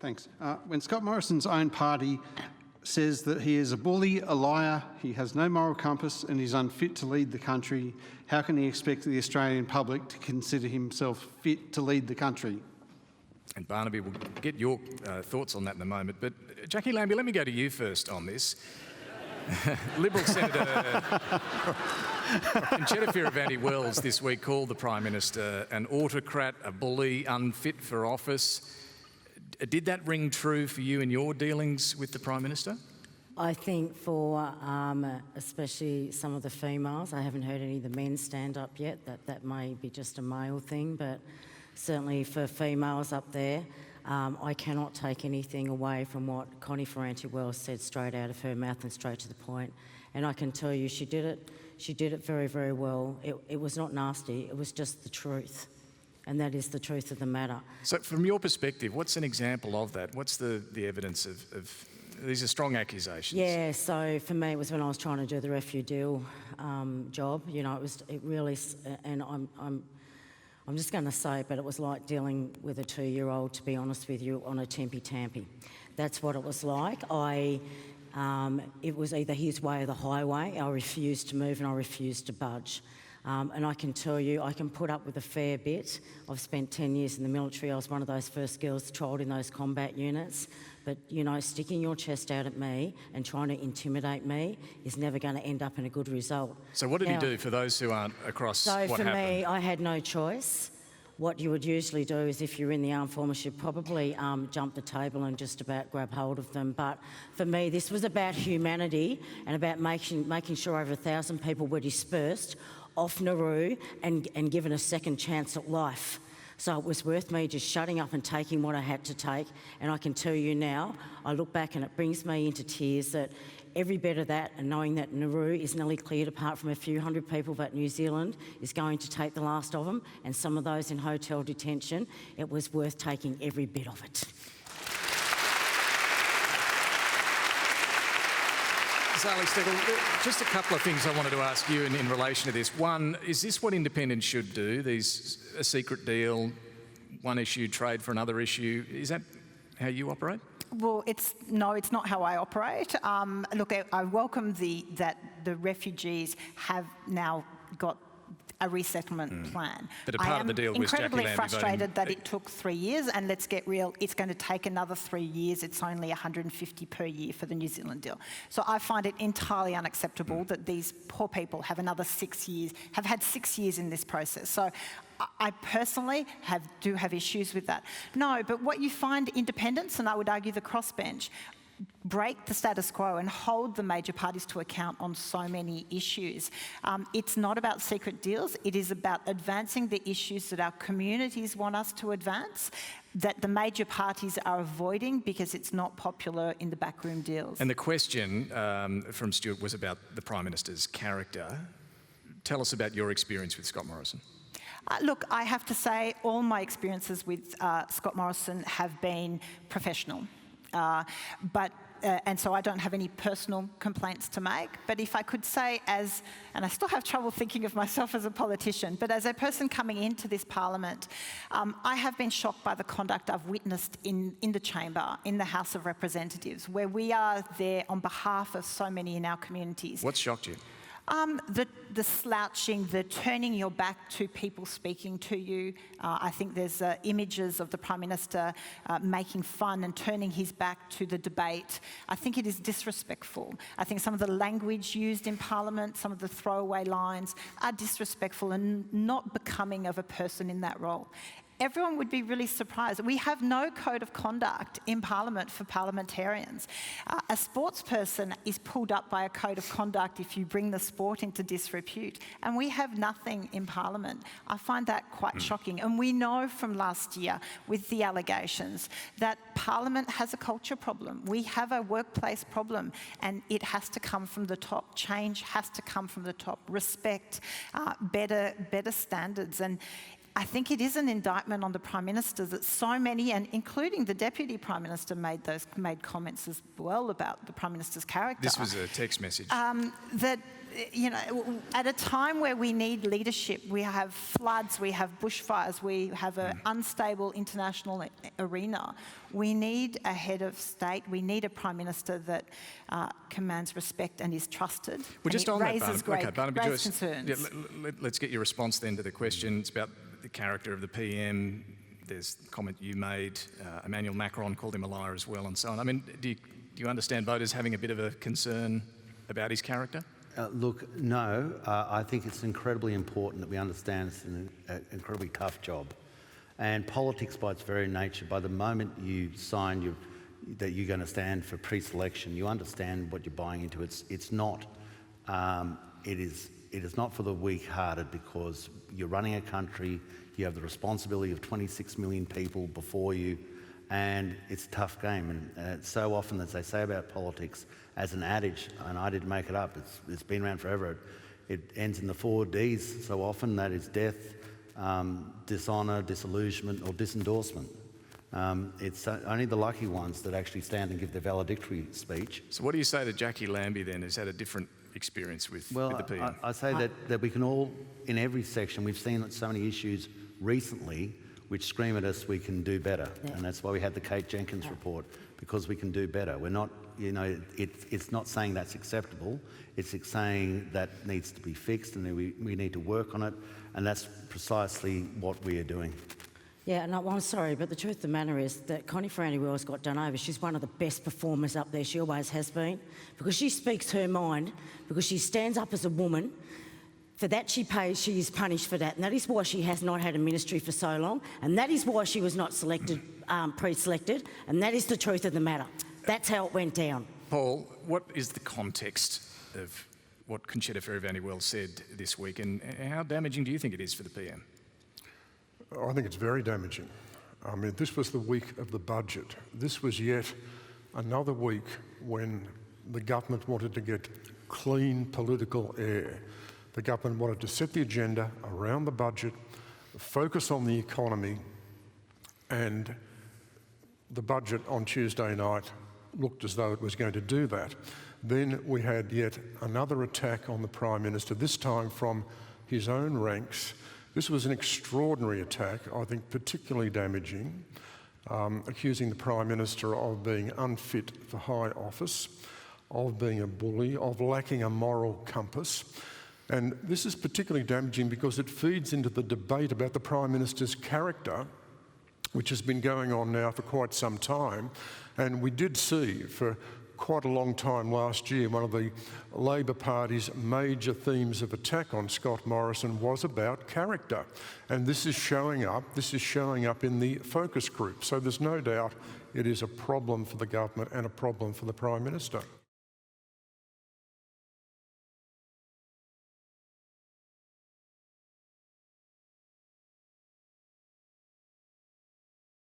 Thanks. When Scott Morrison's own party says that he is a bully, a liar, he has no moral compass and he's unfit to lead the country, how can he expect the Australian public to consider himself fit to lead the country? And Barnaby, we'll get your thoughts on that in a moment. But Jacqui Lambie, let me go to you first on this. Liberal Senator Concetta Fierravanti-Wells this week called the Prime Minister an autocrat, a bully, unfit for office. Did that ring true for you in your dealings with the Prime Minister? I think for especially some of the females, I haven't heard any of the men stand up yet, that may be just a male thing, but certainly for females up there, I cannot take anything away from what Connie Fierravanti-Wells said straight out of her mouth and straight to the point. And I can tell you she did it very, very well. It was not nasty, it was just the truth. And that is the truth of the matter. So from your perspective, what's an example of that? What's the evidence of these are strong accusations? Yeah, so for me it was when I was trying to do the refugee deal job. You know, it really, and I'm just going to say it, but it was like dealing with a 2-year-old, to be honest with you, on a tempy-tampy. That's what it was like. It was either his way or the highway. I refused to move and I refused to budge. And I can tell you, I can put up with a fair bit. I've spent 10 years in the military. I was one of those first girls trialled in those combat units. But, you know, sticking your chest out at me and trying to intimidate me is never going to end up in a good result. So what did he do for those who aren't across what happened? So for me, I had no choice. What you would usually do is if you're in the armed forces, you'd probably jump the table and just about grab hold of them. But for me, this was about humanity and about making sure over 1,000 people were dispersed off Nauru and given a second chance at life. So it was worth me just shutting up and taking what I had to take. And I can tell you now, I look back and it brings me into tears that every bit of that, and knowing that Nauru is nearly cleared apart from a few hundred people, but New Zealand is going to take the last of them, and some of those in hotel detention, it was worth taking every bit of it. Zali, Steggall, just a couple of things I wanted to ask you in relation to this. One, is this what independents should do? A secret deal, one issue, trade for another issue. Is that how you operate? Well, it's not how I operate. Look, I welcome that the refugees have now got a resettlement plan. But a part of the deal was Jacqui Lambie incredibly frustrated that it took 3 years, and let's get real, it's going to take another 3 years. It's only $150 per year for the New Zealand deal. So I find it entirely unacceptable that these poor people have another 6 years, have had 6 years in this process. So I personally do have issues with that. No, but what you find independents, and I would argue the crossbench, break the status quo and hold the major parties to account on so many issues. It's not about secret deals. It is about advancing the issues that our communities want us to advance, that the major parties are avoiding because it's not popular in the backroom deals. And the question from Stuart was about the Prime Minister's character. Tell us about your experience with Scott Morrison. Look, I have to say all my experiences with Scott Morrison have been professional. And so I don't have any personal complaints to make. But if I could say and I still have trouble thinking of myself as a politician, but as a person coming into this parliament, I have been shocked by the conduct I've witnessed in the chamber, in the House of Representatives, where we are there on behalf of so many in our communities. What shocked you? The slouching, the turning your back to people speaking to you. I think there's images of the Prime Minister making fun and turning his back to the debate. I think it is disrespectful. I think some of the language used in Parliament, some of the throwaway lines are disrespectful and not becoming of a person in that role. Everyone would be really surprised. We have no code of conduct in Parliament for parliamentarians. A sports person is pulled up by a code of conduct if you bring the sport into disrepute, and we have nothing in Parliament. I find that quite shocking. And we know from last year with the allegations that Parliament has a culture problem. We have a workplace problem, and it has to come from the top. Change has to come from the top. Respect, better standards. And I think it is an indictment on the Prime Minister that so many, and including the Deputy Prime Minister, made comments as well about the Prime Minister's character. This was a text message. That you know, at a time where we need leadership, we have floods, we have bushfires, we have an unstable international arena. We need a head of state, we need a Prime Minister that commands respect and is trusted. Well, just on that, Barnaby, raise Joyce, concerns. yeah, let's get your response then to the question. It's about the character of the PM. There's the comment you made. Emmanuel Macron called him a liar as well, and so on. I mean, do you understand voters having a bit of a concern about his character? Look, no. I think it's incredibly important that we understand it's an incredibly tough job. And politics by its very nature, by the moment you sign that you're going to stand for pre-selection, you understand what you're buying into. It's not, it is not for the weak-hearted, because you're running a country, you have the responsibility of 26 million people before you, and it's a tough game. And so often, as they say about politics, as an adage, and I didn't make it up, it's been around forever, it ends in the 4 Ds so often, that is death, dishonour, disillusionment or disendorsement. It's only the lucky ones that actually stand and give their valedictory speech. So what do you say to Jacqui Lambie then, who's had a different experience with the PM? I say that we can all, in every section, we've seen so many issues recently which scream at us we can do better. Yeah. And that's why we had the Kate Jenkins report, because we can do better. We're not, you know, it's not saying that's acceptable, it's saying that needs to be fixed and we need to work on it, and that's precisely what we are doing. Yeah, and I'm sorry, but the truth of the matter is that Connie Fierravanti-Wells got done over. She's one of the best performers up there. She always has been, because she speaks her mind, because she stands up as a woman. For that she is punished for that, and that is why she has not had a ministry for so long, and that is why she was not selected, pre-selected, and that is the truth of the matter. That's how it went down. Paul, what is the context of what Concetta Fierravanti-Wells said this week, and how damaging do you think it is for the PM? I think it's very damaging. I mean, this was the week of the budget. This was yet another week when the government wanted to get clean political air. The government wanted to set the agenda around the budget, focus on the economy, and the budget on Tuesday night looked as though it was going to do that. Then we had yet another attack on the Prime Minister, this time from his own ranks. This was an extraordinary attack, I think particularly damaging, accusing the Prime Minister of being unfit for high office, of being a bully, of lacking a moral compass. And this is particularly damaging because it feeds into the debate about the Prime Minister's character, which has been going on now for quite some time. And we did see for quite a long time last year, one of the Labor Party's major themes of attack on Scott Morrison was about character. And this is showing up in the focus group. So there's no doubt it is a problem for the government and a problem for the Prime Minister.